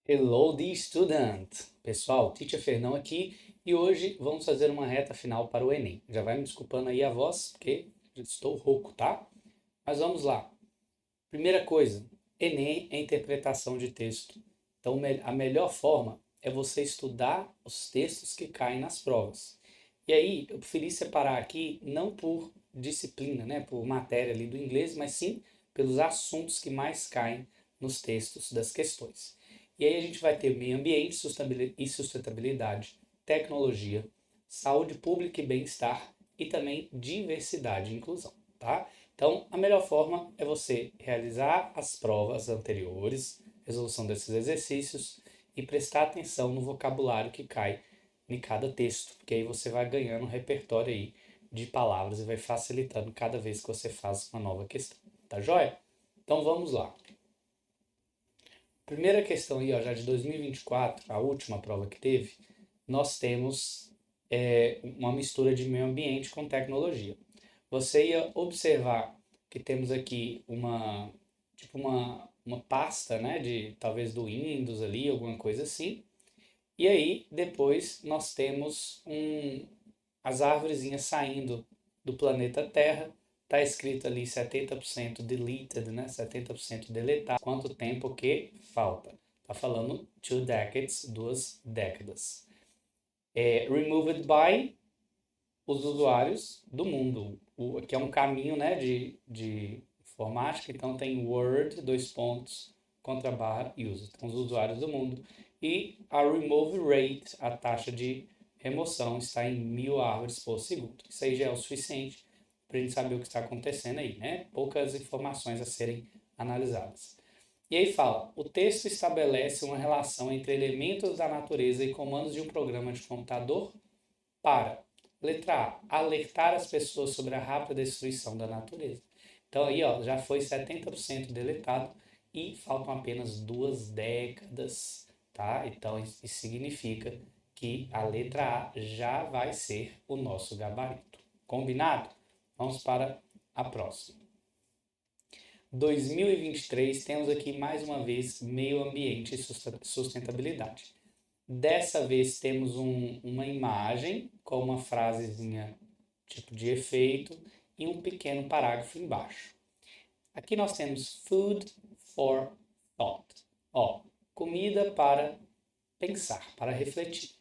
Hello, the student! Pessoal, Teacher Fernão aqui e hoje vamos fazer uma reta final para o Enem. Já vai me desculpando aí a voz, porque eu estou rouco, tá? Mas vamos lá. Primeira coisa, Enem é interpretação de texto. Então, a melhor forma é você estudar os textos que caem nas provas. E aí, eu preferi separar aqui não por disciplina, né, por matéria ali do inglês, mas sim pelos assuntos que mais caem nos textos das questões. E aí a gente vai ter meio ambiente e sustentabilidade, tecnologia, saúde pública e bem-estar e também diversidade e inclusão, tá? Então, a melhor forma é você realizar as provas anteriores, resolução desses exercícios e prestar atenção no vocabulário que cai em cada texto, porque aí você vai ganhando um repertório aí de palavras e vai facilitando cada vez que você faz uma nova questão. Tá joia? Então vamos lá. Primeira questão aí, ó, já de 2024, a última prova que teve, nós temos uma mistura de meio ambiente com tecnologia. Você ia observar que temos aqui uma pasta, né, de talvez do Windows ali, alguma coisa assim. E aí depois nós temos as árvorezinhas saindo do planeta Terra. Está escrito ali 70% deleted, né? 70% deletado. Quanto tempo que falta? Está falando 2 decades, 2 décadas. Removed by os usuários do mundo. Aqui é um caminho, né, de informática, então tem Word, dois pontos, contra barra, user. Então, os usuários do mundo. E a remove rate, a taxa de remoção, está em 1.000 árvores por segundo. Isso aí já é o suficiente para a gente saber o que está acontecendo aí, né? Poucas informações a serem analisadas. E aí fala, o texto estabelece uma relação entre elementos da natureza e comandos de um programa de computador para, letra A, alertar as pessoas sobre a rápida destruição da natureza. Então aí, ó, já foi 70% deletado e faltam apenas 2 décadas, tá? Então isso significa que a letra A já vai ser o nosso gabarito. Combinado? Vamos para a próxima. 2023 temos aqui mais uma vez meio ambiente e sustentabilidade. Dessa vez temos uma imagem com uma frasezinha tipo de efeito e um pequeno parágrafo embaixo. Aqui nós temos food for thought. Ó, comida para pensar, para refletir.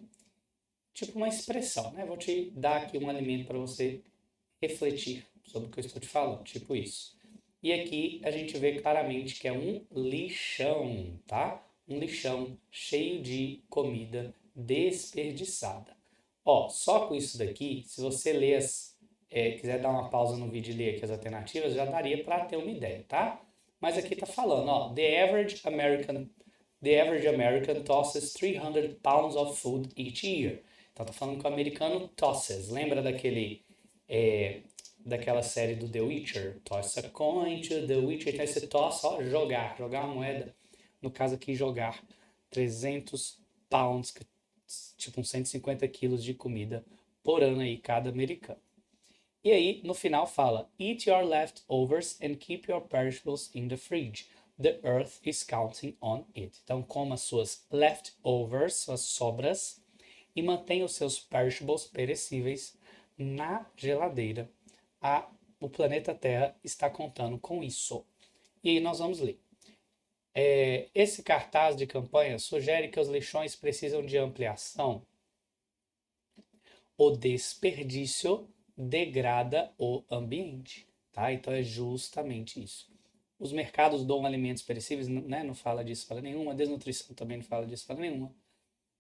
Tipo uma expressão, né? Vou te dar aqui um alimento para você refletir sobre o que eu estou te falando, tipo isso. E aqui a gente vê claramente que é um lixão, tá? Um lixão cheio de comida desperdiçada. Ó, só com isso daqui, se você ler quiser dar uma pausa no vídeo e ler aqui as alternativas, já daria para ter uma ideia, tá? Mas aqui tá falando, ó, the average American tosses 300 pounds of food each year. Então tá falando que o americano tosses. Lembra é, daquela série do The Witcher? Toss a coin to The Witcher. Então esse toss, ó, jogar uma moeda. No caso aqui, jogar 300 pounds, tipo uns 150 quilos de comida por ano aí, cada americano. E aí, no final fala: Eat your leftovers and keep your perishables in the fridge. The earth is counting on it. Então, coma suas leftovers, suas sobras, e mantenha os seus perishables, perecíveis, na geladeira. O planeta Terra está contando com isso. E aí nós vamos ler. Esse cartaz de campanha sugere que os lixões precisam de ampliação. O desperdício degrada o ambiente, tá? Então é justamente isso. Os mercados doam alimentos perecíveis, né? Não fala disso, fala nenhuma. A desnutrição também não fala disso, fala nenhuma.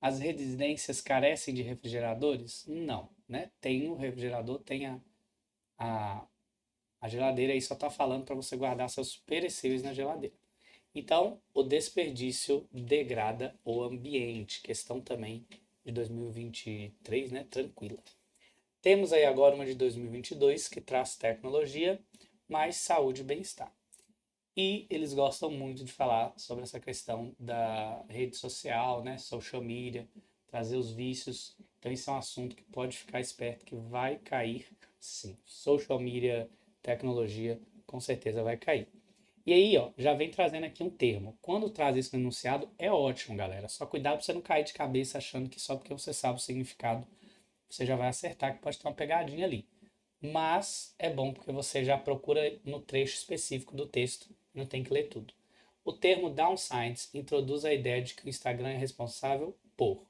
As residências carecem de refrigeradores? Não, né? Tem o refrigerador, tem a, a geladeira aí só está falando para você guardar seus perecíveis na geladeira. Então, o desperdício degrada o ambiente. Questão também de 2023, né? Tranquila. Temos aí agora uma de 2022 que traz tecnologia, mais saúde e bem-estar. E eles gostam muito de falar sobre essa questão da rede social, né? Social media, trazer os vícios. Então, isso é um assunto que pode ficar esperto que vai cair, sim. Social media, tecnologia, com certeza vai cair. E aí, ó, já vem trazendo aqui um termo. Quando traz isso no enunciado, é ótimo, galera. Só cuidado para você não cair de cabeça achando que só porque você sabe o significado, você já vai acertar, que pode ter uma pegadinha ali. Mas é bom porque você já procura no trecho específico do texto, não tem que ler tudo. O termo downsides introduz a ideia de que o Instagram é responsável por.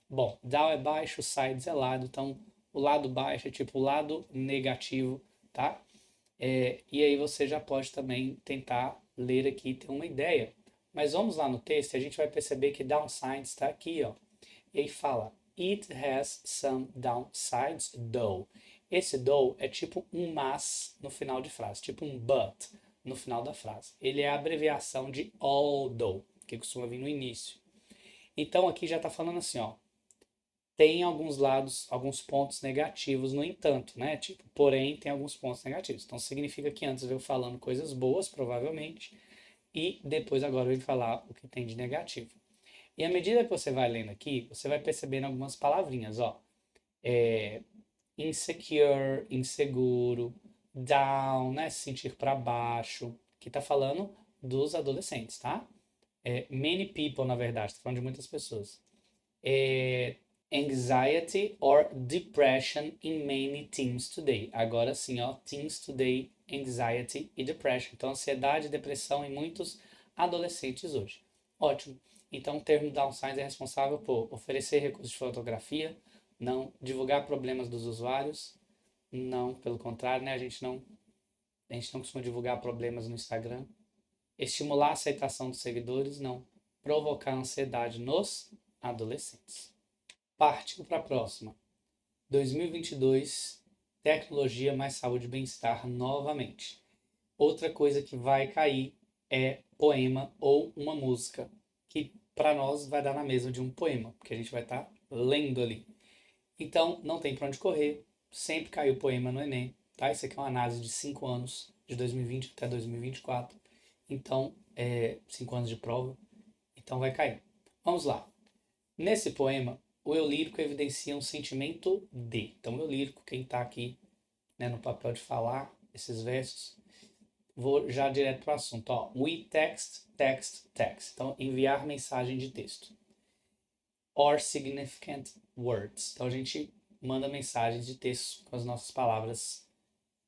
Bom, down é baixo, sides é lado, então o lado baixo é tipo o lado negativo, tá? E aí você já pode também tentar ler aqui e ter uma ideia. Mas vamos lá no texto e a gente vai perceber que downsides está aqui, ó. E aí fala, it has some downsides though. Esse though é tipo um mas no final de frase, tipo um but no final da frase. Ele é a abreviação de although, que costuma vir no início. Então aqui já está falando assim, ó, tem alguns lados, alguns pontos negativos, no entanto, né? Tipo, porém, tem alguns pontos negativos. Então significa que antes veio falando coisas boas, provavelmente, e depois agora veio falar o que tem de negativo. E à medida que você vai lendo aqui, você vai percebendo algumas palavrinhas, ó. Insecure, inseguro, down, né? Se sentir para baixo, que tá falando dos adolescentes, tá? Many people, na verdade, tá falando de muitas pessoas. Anxiety or depression in many teens today. Agora sim, ó, teens today, anxiety e depression. Então, ansiedade e depressão em muitos adolescentes hoje. Ótimo. Então, o termo downsize é responsável por oferecer recursos de fotografia, não divulgar problemas dos usuários, não, pelo contrário, né? A gente não costuma divulgar problemas no Instagram. Estimular a aceitação dos seguidores, não. Provocar ansiedade nos adolescentes. Partiu para a próxima. 2022, tecnologia mais saúde e bem-estar novamente. Outra coisa que vai cair é poema ou uma música, que para nós vai dar na mesma de um poema, porque a gente vai estar lendo ali. Então, não tem para onde correr, sempre caiu poema no Enem, tá? Isso aqui é uma análise de 5 anos, de 2020 até 2024. Então, 5 anos de prova, então vai cair. Vamos lá. Nesse poema, o eu lírico evidencia um sentimento de. Então, o eu lírico, quem está aqui, né, no papel de falar esses versos, vou já direto para o assunto. Ó. We text, text, text. Então, enviar mensagem de texto. Or significant words. Então, a gente manda mensagens de texto com as nossas palavras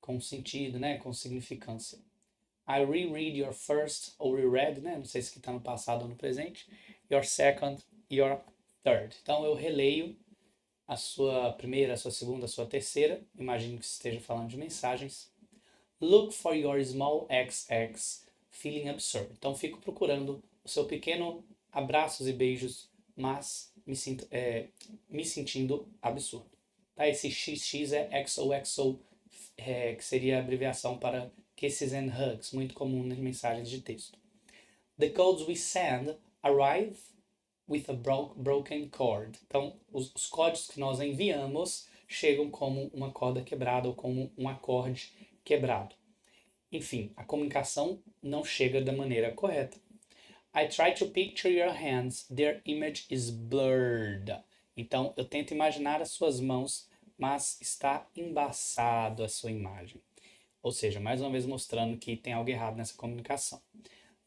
com sentido, né, com significância. I reread your first, ou reread, né, não sei se está no passado ou no presente. Your second, your third. Então, eu releio a sua primeira, a sua segunda, a sua terceira. Imagino que esteja falando de mensagens. Look for your small XX feeling absurd. Então, fico procurando o seu pequeno abraços e beijos, mas me sentindo absurdo. Tá? Esse XX é XOXO, que seria a abreviação para Kisses and Hugs, muito comum nas mensagens de texto. The codes we send arrive with a broken chord. Então, os códigos que nós enviamos chegam como uma corda quebrada ou como um acorde quebrado. Enfim, a comunicação não chega da maneira correta. I try to picture your hands, their image is blurred. Então, eu tento imaginar as suas mãos, mas está embaçado a sua imagem. Ou seja, mais uma vez mostrando que tem algo errado nessa comunicação.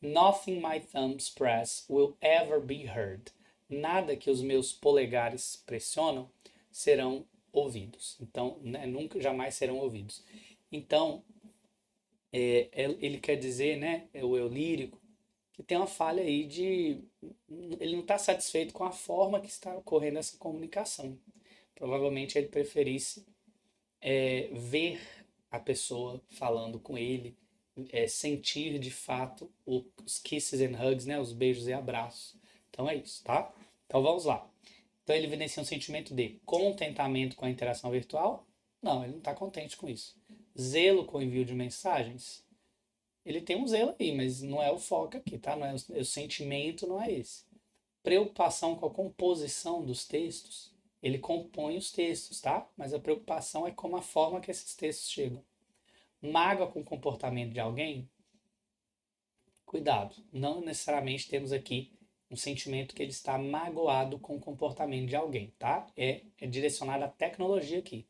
Nothing my thumbs press will ever be heard. Nada que os meus polegares pressionam serão ouvidos. Então, né, nunca, jamais serão ouvidos. Então, ele quer dizer, né, o eu lírico, que tem uma falha aí de... Ele não está satisfeito com a forma que está ocorrendo essa comunicação. Provavelmente ele preferisse ver a pessoa falando com ele, sentir de fato os kisses and hugs, né, os beijos e abraços. Então é isso, tá? Então vamos lá. Então ele evidencia um sentimento de contentamento com a interação virtual? Não, ele não está contente com isso. Zelo com o envio de mensagens? Ele tem um zelo aí, mas não é o foco aqui, tá? Não é o sentimento não é esse. Preocupação com a composição dos textos? Ele compõe os textos, tá? Mas a preocupação é com a forma que esses textos chegam. Mágoa com o comportamento de alguém? Cuidado, não necessariamente temos aqui um sentimento que ele está magoado com o comportamento de alguém, tá? É direcionado à tecnologia aqui.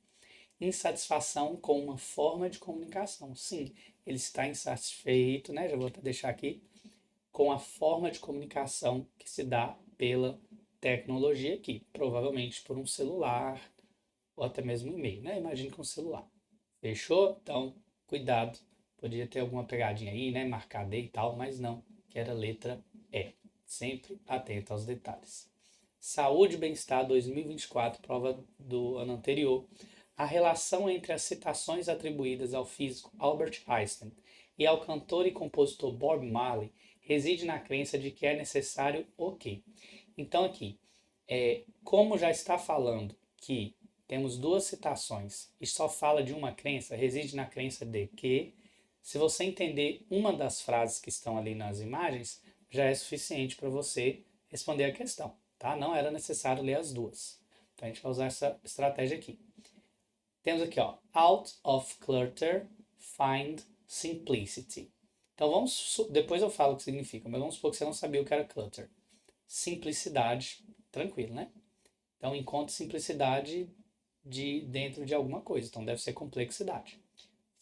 insatisfação com uma forma de comunicação. Sim, ele está insatisfeito, né? Já vou até deixar aqui, com a forma de comunicação que se dá pela tecnologia aqui, provavelmente por um celular ou até mesmo um e-mail, né? Imagine com um celular. Fechou? Então, cuidado. Podia ter alguma pegadinha aí, né? Marcar D e tal, mas não, que era letra E. Sempre atento aos detalhes. Saúde e Bem-Estar 2024, prova do ano anterior. A relação entre as citações atribuídas ao físico Albert Einstein e ao cantor e compositor Bob Marley reside na crença de que é necessário o quê? Então aqui, como já está falando que temos duas citações e só fala de uma crença, reside na crença de que, se você entender uma das frases que estão ali nas imagens, já é suficiente para você responder a questão, tá? Não era necessário ler as duas. Então a gente vai usar essa estratégia aqui. Temos aqui, ó, out of clutter, find simplicity. Então depois eu falo o que significa, mas vamos supor que você não sabia o que era clutter. Simplicidade, tranquilo, né? Então encontre simplicidade dentro de alguma coisa, então deve ser complexidade.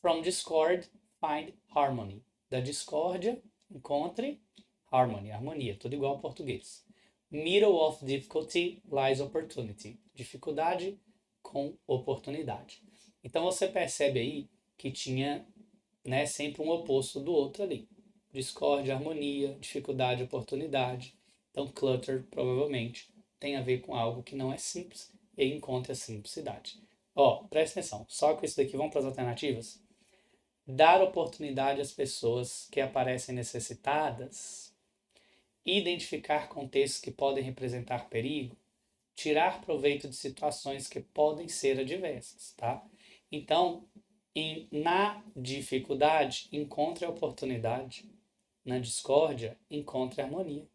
From discord, find harmony. Da discórdia, encontre harmony, harmonia, tudo igual ao português. Middle of difficulty lies opportunity. Dificuldade com oportunidade. Então você percebe aí que tinha, né, sempre um oposto do outro ali. Discórdia, harmonia, dificuldade, oportunidade. Então clutter provavelmente tem a ver com algo que não é simples e encontre a simplicidade. Ó, presta atenção, só com isso daqui vamos para as alternativas. Dar oportunidade às pessoas que aparecem necessitadas, identificar contextos que podem representar perigo, tirar proveito de situações que podem ser adversas, tá? Então, na dificuldade, encontre a oportunidade. Na discórdia, encontre a harmonia.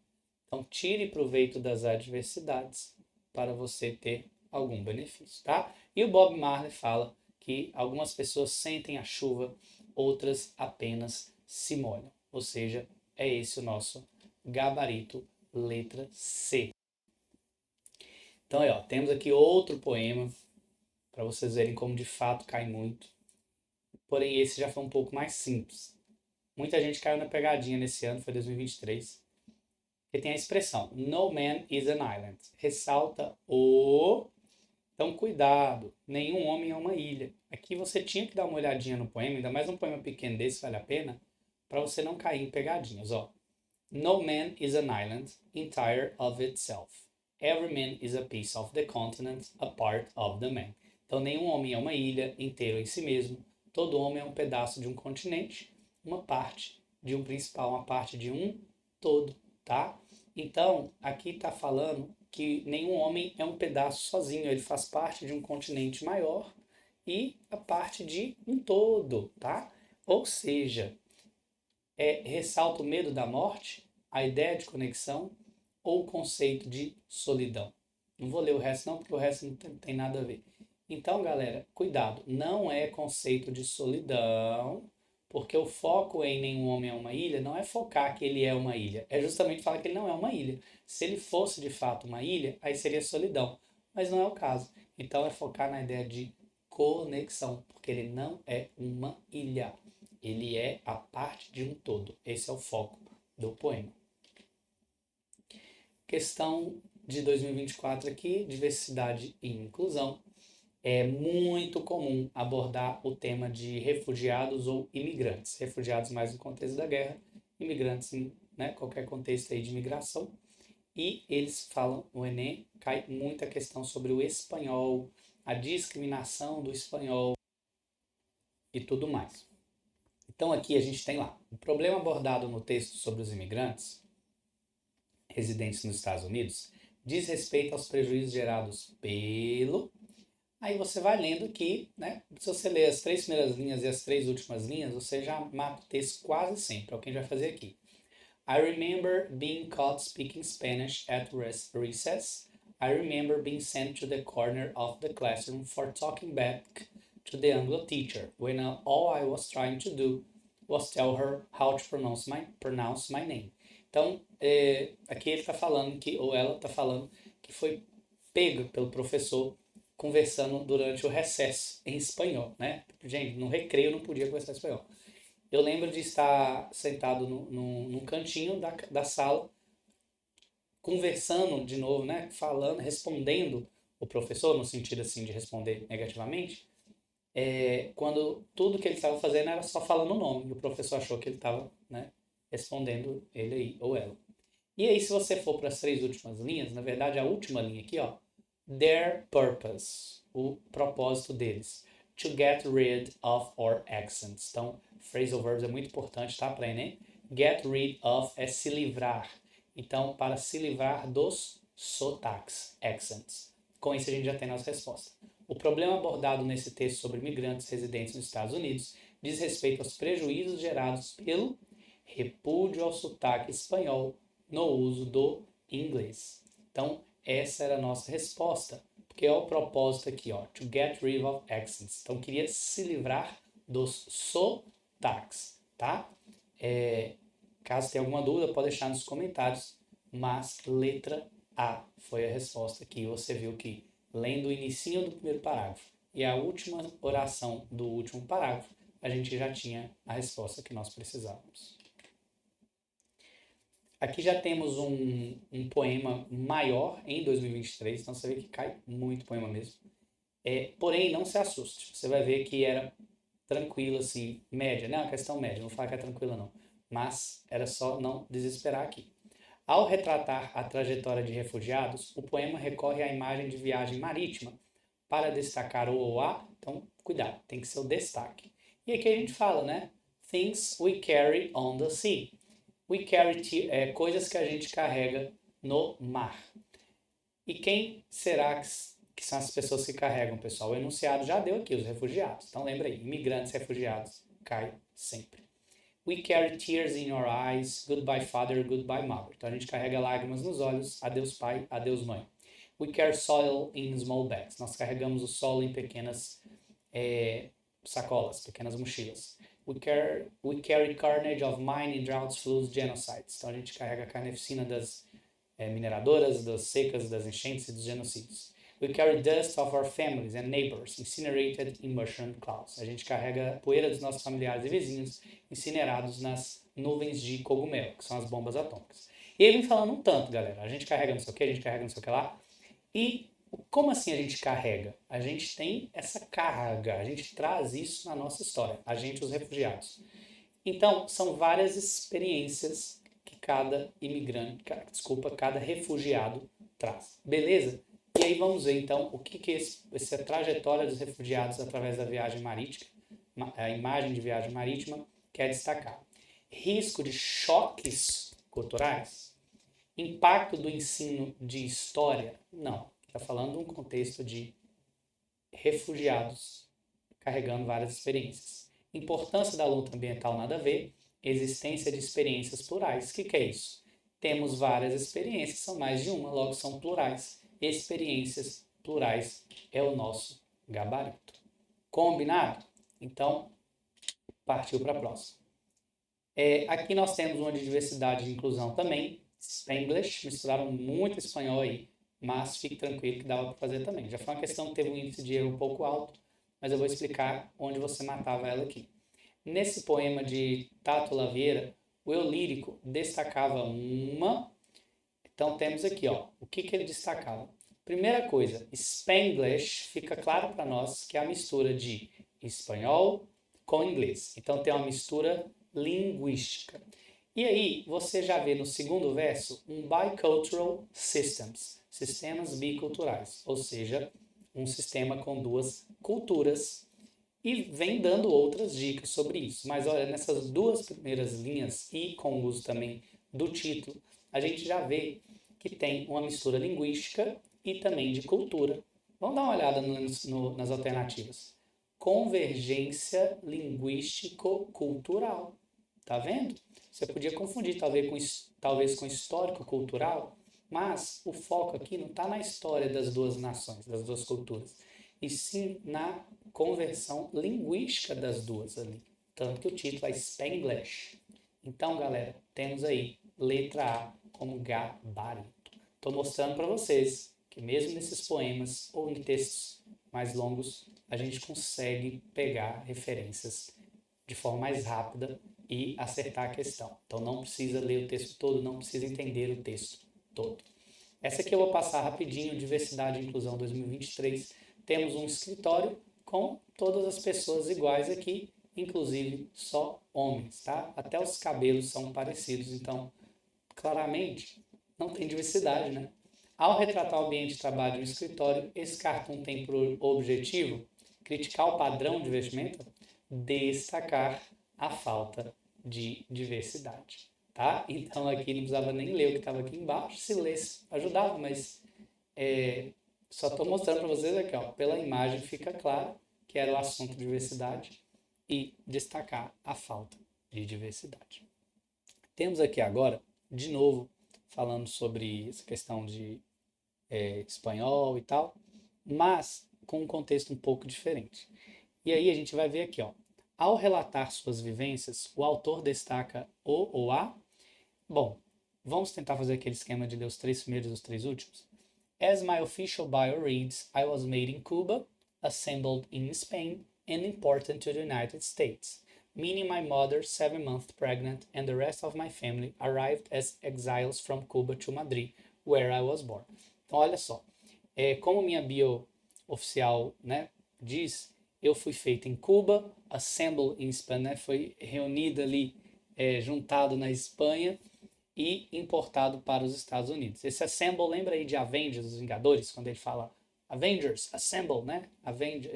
Então, tire proveito das adversidades para você ter algum benefício, tá? E o Bob Marley fala que algumas pessoas sentem a chuva, outras apenas se molham. Ou seja, é esse o nosso gabarito, letra C. Então, aí, ó, temos aqui outro poema para vocês verem como de fato cai muito. Porém, esse já foi um pouco mais simples. Muita gente caiu na pegadinha nesse ano, foi 2023. Que tem a expressão No man is an island. Ressalta o... Então, cuidado, nenhum homem é uma ilha. Aqui você tinha que dar uma olhadinha no poema, ainda mais um poema pequeno desse vale a pena, para você não cair em pegadinhas. Ó. No man is an island, entire of itself. Every man is a piece of the continent, a part of the man. Então, nenhum homem é uma ilha, inteiro em si mesmo. Todo homem é um pedaço de um continente, uma parte de um principal, uma parte de um todo, tá? Então, aqui está falando que nenhum homem é um pedaço sozinho, ele faz parte de um continente maior e a parte de um todo, tá? Ou seja, ressalta o medo da morte, a ideia de conexão ou o conceito de solidão. Não vou ler o resto não, porque o resto não tem nada a ver. Então, galera, cuidado, não é conceito de solidão, porque o foco em nenhum homem é uma ilha não é focar que ele é uma ilha, é justamente falar que ele não é uma ilha. Se ele fosse de fato uma ilha, aí seria solidão, mas não é o caso. Então é focar na ideia de conexão, porque ele não é uma ilha, ele é a parte de um todo. Esse é o foco do poema. Questão de 2024 aqui, diversidade e inclusão. É muito comum abordar o tema de refugiados ou imigrantes. Refugiados mais no contexto da guerra, imigrantes em, né, qualquer contexto aí de imigração. E eles falam, no Enem, cai muita questão sobre o espanhol, a discriminação do espanhol e tudo mais. Então aqui a gente tem lá, o problema abordado no texto sobre os imigrantes residentes nos Estados Unidos diz respeito aos prejuízos gerados pelo... Aí você vai lendo aqui, né? Se você ler as 3 primeiras linhas e as 3 últimas linhas, você já mapa o texto quase sempre. É o que a gente vai fazer aqui. I remember being caught speaking Spanish at recess. I remember being sent to the corner of the classroom for talking back to the Anglo teacher, when all I was trying to do was tell her how to pronounce my name. Então, aqui ele está falando que, ou ela está falando, que foi pego pelo professor conversando durante o recesso em espanhol, né? Gente, no recreio eu não podia conversar em espanhol. Eu lembro de estar sentado num cantinho da sala, conversando de novo, né? Falando, respondendo o professor, no sentido assim de responder negativamente, quando tudo que ele estava fazendo era só falando o nome, e o professor achou que ele estava, né, respondendo ele aí, ou ela. E aí, se você for para as três últimas linhas, na verdade, a última linha aqui, ó, their purpose, o propósito deles. To get rid of our accents. Então, phrasal verbs é muito importante, tá, para Enem. Get rid of é se livrar. Então, para se livrar dos sotaques, accents. Com isso, a gente já tem a nossa resposta. O problema abordado nesse texto sobre imigrantes residentes nos Estados Unidos diz respeito aos prejuízos gerados pelo repúdio ao sotaque espanhol no uso do inglês. Então, essa era a nossa resposta, porque é o propósito aqui, ó, to get rid of accents. Então, queria se livrar dos sotaques, tá? Caso tenha alguma dúvida, pode deixar nos comentários, mas letra A foi a resposta aqui. Você viu que, lendo o inicinho do primeiro parágrafo e a última oração do último parágrafo, a gente já tinha a resposta que nós precisávamos. Aqui já temos um poema maior em 2023, então você vê que cai muito poema mesmo. Porém, não se assuste, você vai ver que era tranquilo, assim, média, não é uma questão média, não vou falar que é tranquila não, mas era só não desesperar aqui. Ao retratar a trajetória de refugiados, o poema recorre à imagem de viagem marítima para destacar o ou a, então cuidado, tem que ser o destaque. E aqui a gente fala, né? Things we carry on the sea. We carry coisas que a gente carrega no mar. E quem será que são as pessoas que carregam, pessoal? O enunciado já deu aqui, os refugiados. Então lembra aí, imigrantes, refugiados, cai sempre. We carry tears in our eyes, goodbye father, goodbye mother. Então a gente carrega lágrimas nos olhos, adeus pai, adeus mãe. We carry soil in small bags. Nós carregamos o solo em pequenas sacolas, pequenas mochilas. We carry carnage of mine, droughts, floods, genocides. Então a gente carrega a carnificina das mineradoras, das secas, das enchentes e dos genocídios. We carry dust of our families and neighbors, incinerated in mushroom clouds. A gente carrega poeira dos nossos familiares e vizinhos, incinerados nas nuvens de cogumelo, que são as bombas atômicas. E ele vem falando um tanto, galera. A gente carrega não sei o que, a gente carrega não sei o que lá. E como assim a gente carrega? A gente tem essa carga, a gente traz isso na nossa história, a gente, os refugiados. Então, são várias experiências que cada imigrante, cada refugiado traz. Beleza? E aí vamos ver então o que essa trajetória dos refugiados através da viagem marítima, a imagem de viagem marítima, quer destacar. Risco de choques culturais? Impacto do ensino de história? Não. Está falando de um contexto de refugiados carregando várias experiências. Importância da luta ambiental, nada a ver. Existência de experiências plurais. O que é isso? Temos várias experiências, são mais de uma, logo são plurais. Experiências plurais é o nosso gabarito. Combinado? Então, partiu para a próxima. Aqui nós temos uma de diversidade e inclusão também. Spanglish, misturaram muito espanhol aí, mas fique tranquilo que dava para fazer também. Já foi uma questão que teve um índice de erro um pouco alto, mas eu vou explicar onde você matava ela aqui. Nesse poema de Tato Lavieira, o eu lírico destacava uma. Então temos aqui, ó, o que ele destacava. Primeira coisa, Spanglish, fica claro para nós que é a mistura de espanhol com inglês. Então tem uma mistura linguística. E aí você já vê no segundo verso um bicultural systems, sistemas biculturais, ou seja, um sistema com duas culturas, e vem dando outras dicas sobre isso. Mas olha, nessas duas primeiras linhas e com o uso também do título, a gente já vê que tem uma mistura linguística e também de cultura. Vamos dar uma olhada nas alternativas. Convergência linguístico-cultural. Tá vendo? Você podia confundir talvez com histórico-cultural, mas o foco aqui não está na história das duas nações, das duas culturas, e sim na conversão linguística das duas ali. Tanto que o título é Spanglish. Então, galera, temos aí letra A como gabarito. Estou mostrando para vocês que que mesmo nesses poemas ou em textos mais longos, a gente consegue pegar referências de forma mais rápida e acertar a questão. Então não precisa ler o texto todo, não precisa entender o texto todo. Essa aqui eu vou passar rapidinho, Diversidade e Inclusão 2023. Temos um escritório com todas as pessoas iguais aqui, inclusive só homens, tá? Até os cabelos são parecidos, então claramente não tem diversidade, né? Ao retratar o ambiente de trabalho de um escritório, esse cartoon tem por objetivo criticar o padrão de vestimenta, destacar a falta de diversidade, tá? Então aqui não precisava nem ler o que estava aqui embaixo, se lesse ajudava, mas só estou mostrando para vocês aqui, ó, pela imagem fica claro que era o assunto diversidade e destacar a falta de diversidade. Temos aqui agora, de novo, falando sobre essa questão de espanhol e tal, mas com um contexto um pouco diferente. E aí a gente vai ver aqui, ó. Ao relatar suas vivências, o autor destaca o ou a. Bom, vamos tentar fazer aquele esquema de ler os três primeiros e os três últimos. As my official bio reads, I was made in Cuba, assembled in Spain, and imported to the United States, meaning my mother, 7 months pregnant, and the rest of my family arrived as exiles from Cuba to Madrid, where I was born. Então, olha só, como minha bio oficial, né, diz, eu fui feito em Cuba, assembled in Spain, né, foi reunido ali, juntado na Espanha e importado para os Estados Unidos. Esse assemble lembra aí de Avengers, os Vingadores, quando ele fala Avengers, assemble, né,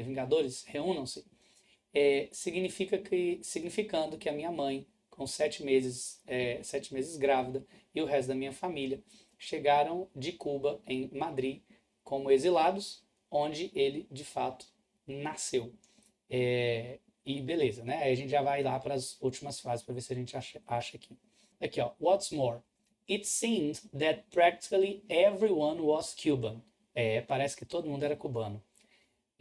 Vingadores, reúnam-se. Significando que a minha mãe, com 7 meses grávida, e o resto da minha família chegaram de Cuba em Madrid como exilados, onde ele de fato nasceu. E beleza, né? Aí a gente já vai lá para as últimas frases para ver se a gente acha aqui. Aqui, ó. What's more, it seemed that practically everyone was Cuban. Parece que todo mundo era cubano.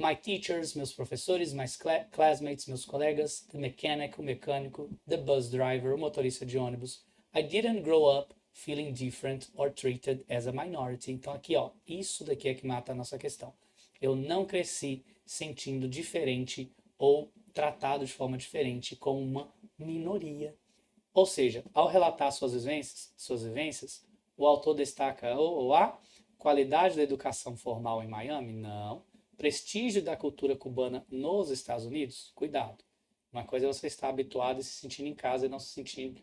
My teachers, meus professores, my classmates, meus colegas, the mechanic, o mecânico, the bus driver, o motorista de ônibus. I didn't grow up feeling different or treated as a minority. Então aqui, ó, isso daqui é que mata a nossa questão. Eu não cresci sentindo diferente ou tratado de forma diferente como uma minoria. Ou seja, ao relatar suas vivências, o autor destaca ou a qualidade da educação formal em Miami? Não. Prestígio da cultura cubana nos Estados Unidos? Cuidado. Uma coisa é você estar habituado e se sentir em casa e não se sentir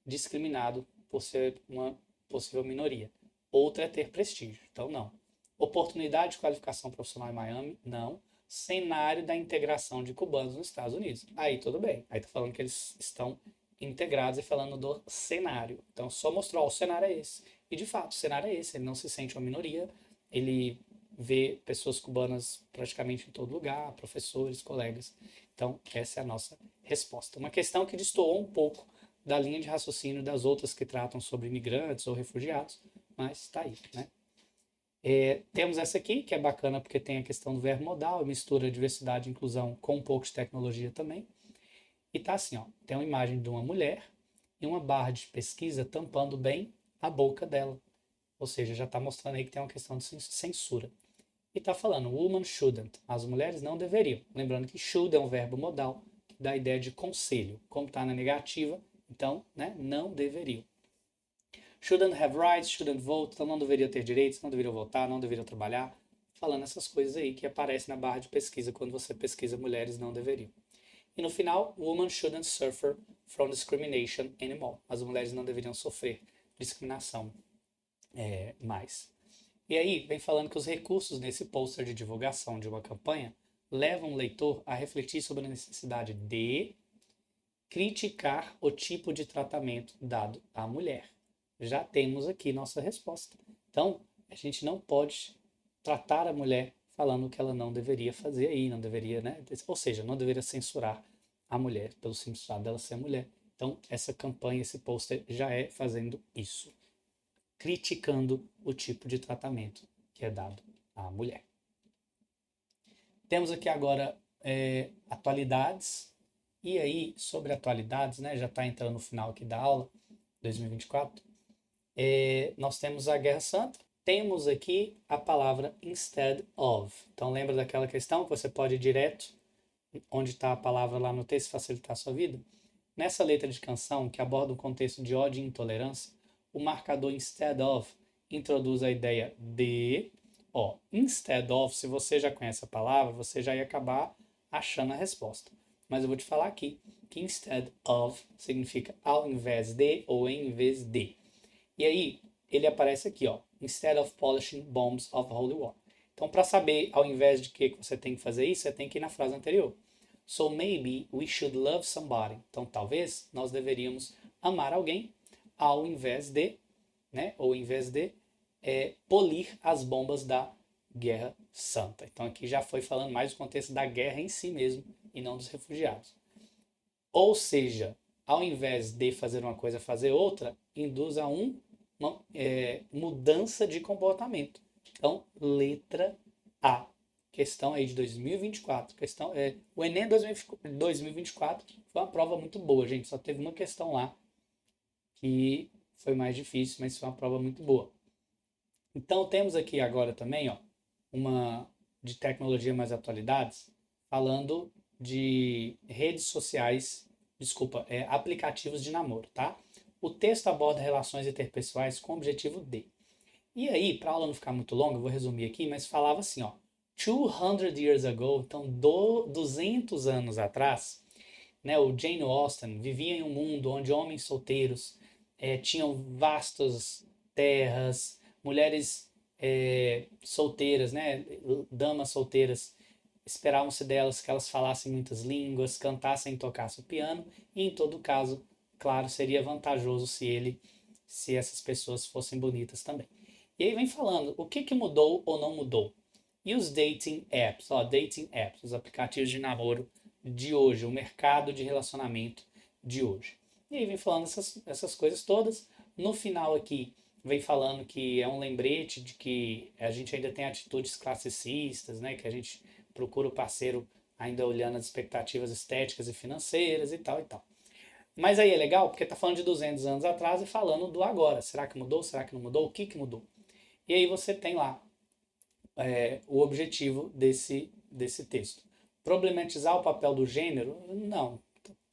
discriminado por ser uma possível minoria. Outra é ter prestígio. Então, não. Oportunidade de qualificação profissional em Miami? Não. Cenário da integração de cubanos nos Estados Unidos? Aí tudo bem. Aí tá falando que eles estão integrados e falando do cenário. Então, só mostrou, o cenário é esse. E, de fato, o cenário é esse. Ele não se sente uma minoria, ele vê pessoas cubanas praticamente em todo lugar, professores, colegas. Então, essa é a nossa resposta. Uma questão que destoou um pouco da linha de raciocínio das outras que tratam sobre imigrantes ou refugiados, mas está aí, né? Temos essa aqui, que é bacana porque tem a questão do verbo modal, mistura diversidade e inclusão com um pouco de tecnologia também. E tá assim, ó, tem uma imagem de uma mulher e uma barra de pesquisa tampando bem a boca dela. Ou seja, já está mostrando aí que tem uma questão de censura. E está falando, woman shouldn't, as mulheres não deveriam. Lembrando que should é um verbo modal, que dá a ideia de conselho. Como está na negativa, então, né, não deveriam. Shouldn't have rights, shouldn't vote, então não deveria ter direitos, não deveria votar, não deveria trabalhar. Falando essas coisas aí que aparecem na barra de pesquisa quando você pesquisa mulheres não deveriam. E no final, women shouldn't suffer from discrimination anymore. As mulheres não deveriam sofrer discriminação mais. E aí, vem falando que os recursos nesse pôster de divulgação de uma campanha levam o leitor a refletir sobre a necessidade de criticar o tipo de tratamento dado à mulher. Já temos aqui nossa resposta. Então, a gente não pode tratar a mulher falando que ela não deveria fazer aí, não deveria, né? Ou seja, não deveria censurar a mulher pelo simples fato dela ser mulher. Então, essa campanha, esse pôster já é fazendo isso, criticando o tipo de tratamento que é dado à mulher. Temos aqui agora atualidades. E aí, sobre atualidades, né, já está entrando no final aqui da aula, 2024, nós temos a Guerra Santa, temos aqui a palavra instead of. Então lembra daquela questão que você pode ir direto onde está a palavra lá no texto facilitar a sua vida? Nessa letra de canção, que aborda um contexto de ódio e intolerância, o marcador instead of introduz a ideia de. Ó, instead of, se você já conhece a palavra, você já ia acabar achando a resposta. Mas eu vou te falar aqui que instead of significa ao invés de ou em vez de. E aí, ele aparece aqui, ó, instead of polishing bombs of holy war. Então, para saber ao invés de que você tem que fazer isso, você tem que ir na frase anterior. So maybe we should love somebody. Então, talvez nós deveríamos amar alguém ao invés de, né, ou em vez de polir as bombas da Guerra Santa. Então, aqui já foi falando mais do contexto da guerra em si mesmo e não dos refugiados. Ou seja, ao invés de fazer uma coisa, fazer outra, induz a uma mudança de comportamento. Então, letra A. Questão aí de 2024. O Enem 2024 foi uma prova muito boa, gente. Só teve uma questão lá que foi mais difícil, mas foi uma prova muito boa. Então, temos aqui agora também, ó, uma de tecnologia mais atualidades, falando de redes sociais, aplicativos de namoro, tá? O texto aborda relações interpessoais com o objetivo de. E aí, para a aula não ficar muito longa, eu vou resumir aqui, mas falava assim, ó, 200 years ago, então 200 anos atrás, né, o Jane Austen vivia em um mundo onde homens solteiros tinham vastas terras, mulheres solteiras, né, damas solteiras, esperavam-se delas que elas falassem muitas línguas, cantassem e tocassem o piano, e em todo caso, claro, seria vantajoso se essas pessoas fossem bonitas também. E aí vem falando, o que mudou ou não mudou? E os dating apps, os aplicativos de namoro de hoje, o mercado de relacionamento de hoje. E aí vem falando essas coisas todas. No final aqui, vem falando que é um lembrete de que a gente ainda tem atitudes classicistas, né? Que a gente procura o parceiro ainda olhando as expectativas estéticas e financeiras e tal e tal. Mas aí é legal porque tá falando de 200 anos atrás e falando do agora. Será que mudou? Será que não mudou? O que mudou? E aí você tem lá o objetivo desse texto. Problematizar o papel do gênero?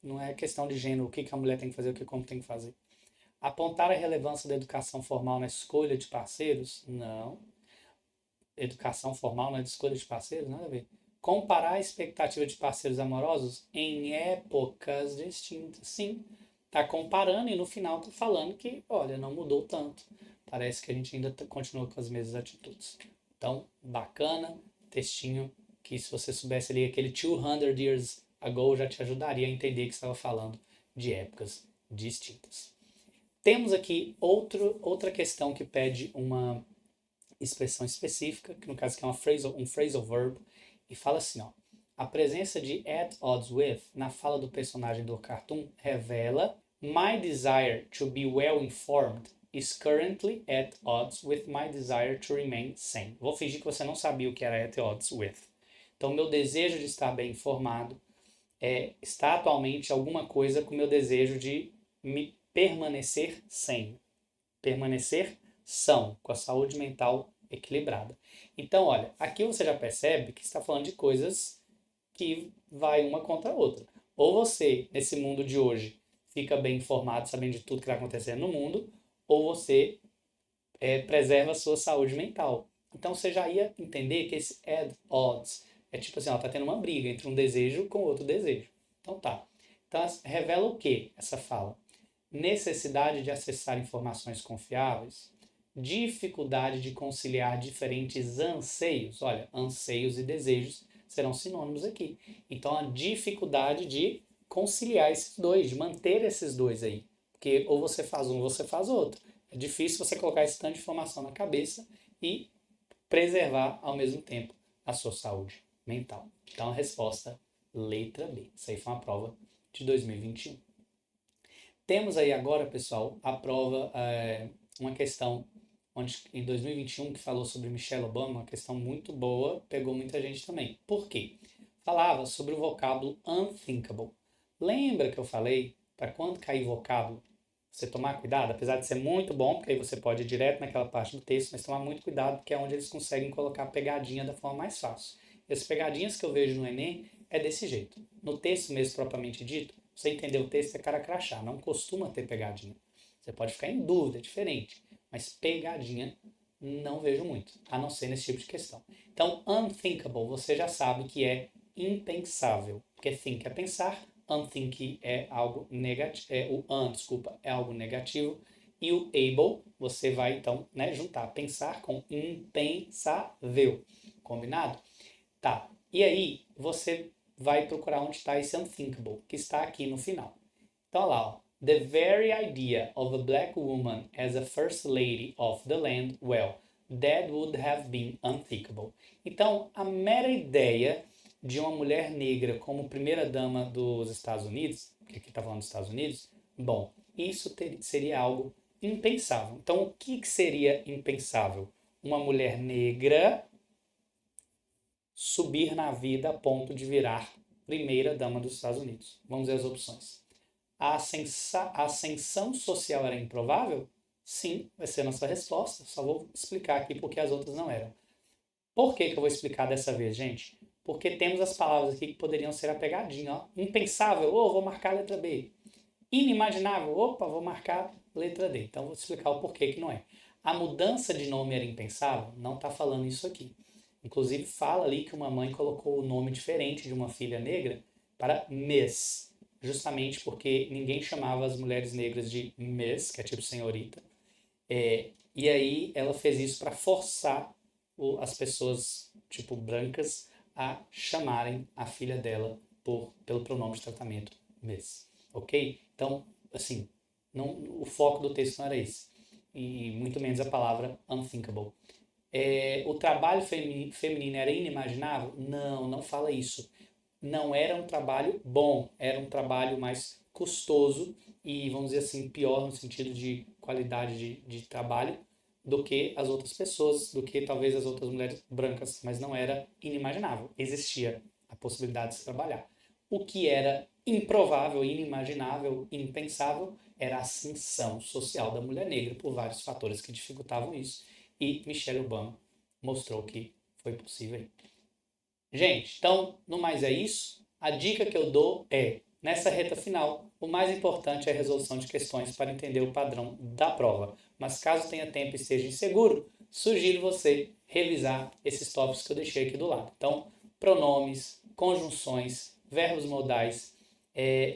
Não é questão de gênero, o que a mulher tem que fazer, o que o homem tem que fazer. Apontar a relevância da educação formal na escolha de parceiros? Não. Educação formal não é de escolha de parceiros? Nada a ver. Comparar a expectativa de parceiros amorosos em épocas distintas? Sim. Está comparando e no final está falando que, olha, não mudou tanto. Parece que a gente ainda continua com as mesmas atitudes. Então, bacana, textinho que se você soubesse ali aquele 200 years ago já te ajudaria a entender que estava falando de épocas distintas. Temos aqui outra questão que pede uma expressão específica, que no caso aqui é um phrasal verb, e fala assim, ó, a presença de at odds with na fala do personagem do cartoon revela my desire to be well informed is currently at odds with my desire to remain sane. Vou fingir que você não sabia o que era at odds with. Então, meu desejo de estar bem informado está atualmente alguma coisa com o meu desejo de me permanecer sane. Permanecer são, com a saúde mental equilibrada. Então, olha, aqui você já percebe que está falando de coisas que vai uma contra a outra. Ou você, nesse mundo de hoje, fica bem informado, sabendo de tudo que está acontecendo no mundo, ou você preserva a sua saúde mental. Então você já ia entender que esse at odds é tipo assim, ó, tá tendo uma briga entre um desejo com outro desejo. Então tá. Então revela o que essa fala? Necessidade de acessar informações confiáveis, dificuldade de conciliar diferentes anseios. Olha, anseios e desejos serão sinônimos aqui. Então, a dificuldade de conciliar esses dois, de manter esses dois aí. Porque ou você faz um ou você faz outro. É difícil você colocar esse tanto de informação na cabeça e preservar ao mesmo tempo a sua saúde mental. Então, a resposta, letra B. Isso aí foi uma prova de 2021. Temos aí agora, pessoal, a prova, uma questão onde, em 2021 que falou sobre Michelle Obama, uma questão muito boa, pegou muita gente também. Por quê? Falava sobre o vocábulo unthinkable. Lembra que eu falei, para quando cair vocábulo, você tomar cuidado, apesar de ser muito bom, porque aí você pode ir direto naquela parte do texto, mas tomar muito cuidado, porque é onde eles conseguem colocar pegadinha da forma mais fácil. E as pegadinhas que eu vejo no Enem é desse jeito. No texto mesmo propriamente dito, você entender o texto é cara crachá, não costuma ter pegadinha. Você pode ficar em dúvida, é diferente, mas pegadinha não vejo muito, a não ser nesse tipo de questão. Então, unthinkable, você já sabe que é impensável, porque think é pensar, unthinking é algo negativo, desculpa, é algo negativo, e o able, você vai então, né, juntar pensar com impensável, combinado? Tá, e aí você vai procurar onde está esse unthinkable, que está aqui no final. Então, olha lá, ó. The very idea of a black woman as a first lady of the land, well, that would have been unthinkable. Então, a mera ideia de uma mulher negra como primeira-dama dos Estados Unidos, que aqui está falando dos Estados Unidos, bom, isso seria algo impensável. Então, o que seria impensável? Uma mulher negra subir na vida a ponto de virar primeira-dama dos Estados Unidos. Vamos ver as opções. A ascensão social era improvável? Sim, vai ser a nossa resposta. Só vou explicar aqui porque as outras não eram. Por que eu vou explicar dessa vez, gente? Porque temos as palavras aqui que poderiam ser a pegadinha. Ó. Impensável, vou marcar a letra B. Inimaginável, opa, vou marcar a letra D. Então vou explicar o porquê que não é. A mudança de nome era impensável? Não está falando isso aqui. Inclusive fala ali que uma mãe colocou o nome diferente de uma filha negra para Miss, justamente porque ninguém chamava as mulheres negras de Miss, que é tipo senhorita. E aí ela fez isso para forçar as pessoas tipo brancas a chamarem a filha dela pelo pronome de tratamento Miss, ok? Então, assim, o foco do texto não era esse, e muito menos a palavra unthinkable. O trabalho feminino era inimaginável? Não, não fala isso. Não era um trabalho bom, era um trabalho mais custoso e, vamos dizer assim, pior no sentido de qualidade de trabalho do que as outras pessoas, do que talvez as outras mulheres brancas, mas não era inimaginável. Existia a possibilidade de se trabalhar. O que era improvável, inimaginável, impensável, era a ascensão social da mulher negra por vários fatores que dificultavam isso. E Michelle Obama mostrou que foi possível. Gente, então, no mais é isso. A dica que eu dou é, nessa reta final, o mais importante é a resolução de questões para entender o padrão da prova. Mas caso tenha tempo e esteja inseguro, sugiro você revisar esses tópicos que eu deixei aqui do lado. Então, pronomes, conjunções, verbos modais,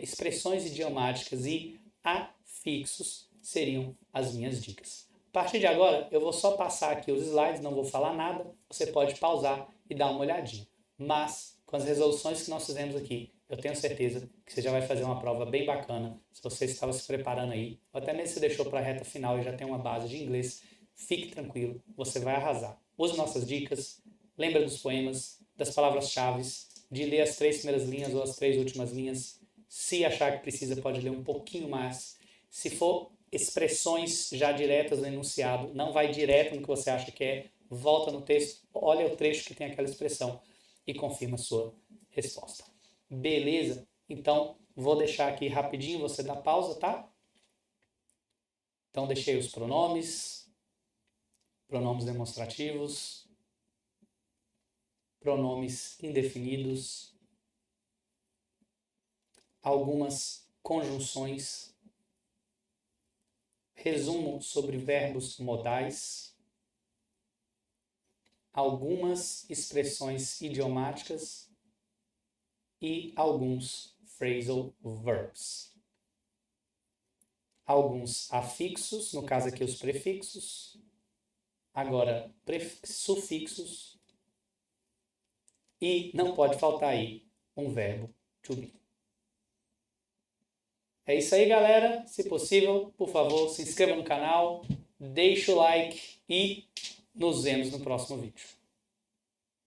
expressões idiomáticas e afixos seriam as minhas dicas. A partir de agora, eu vou só passar aqui os slides, não vou falar nada, você pode pausar e dar uma olhadinha. Mas, com as resoluções que nós fizemos aqui, eu tenho certeza que você já vai fazer uma prova bem bacana. Se você estava se preparando aí, ou até mesmo se deixou para a reta final e já tem uma base de inglês, fique tranquilo, você vai arrasar. Use nossas dicas, lembra dos poemas, das palavras-chave, de ler as 3 primeiras linhas ou as 3 últimas linhas. Se achar que precisa, pode ler um pouquinho mais. Se for expressões já diretas no enunciado, não vai direto no que você acha que é, volta no texto, olha o trecho que tem aquela expressão e confirma a sua resposta. Beleza? Então, vou deixar aqui rapidinho, você dá pausa, tá? Então, deixei os pronomes demonstrativos, pronomes indefinidos, algumas conjunções, resumo sobre verbos modais, algumas expressões idiomáticas e alguns phrasal verbs. Alguns afixos, no caso aqui os prefixos, agora sufixos e não pode faltar aí um verbo to be. É isso aí, galera. Se possível, por favor, se inscreva no canal, deixe o like e nos vemos no próximo vídeo.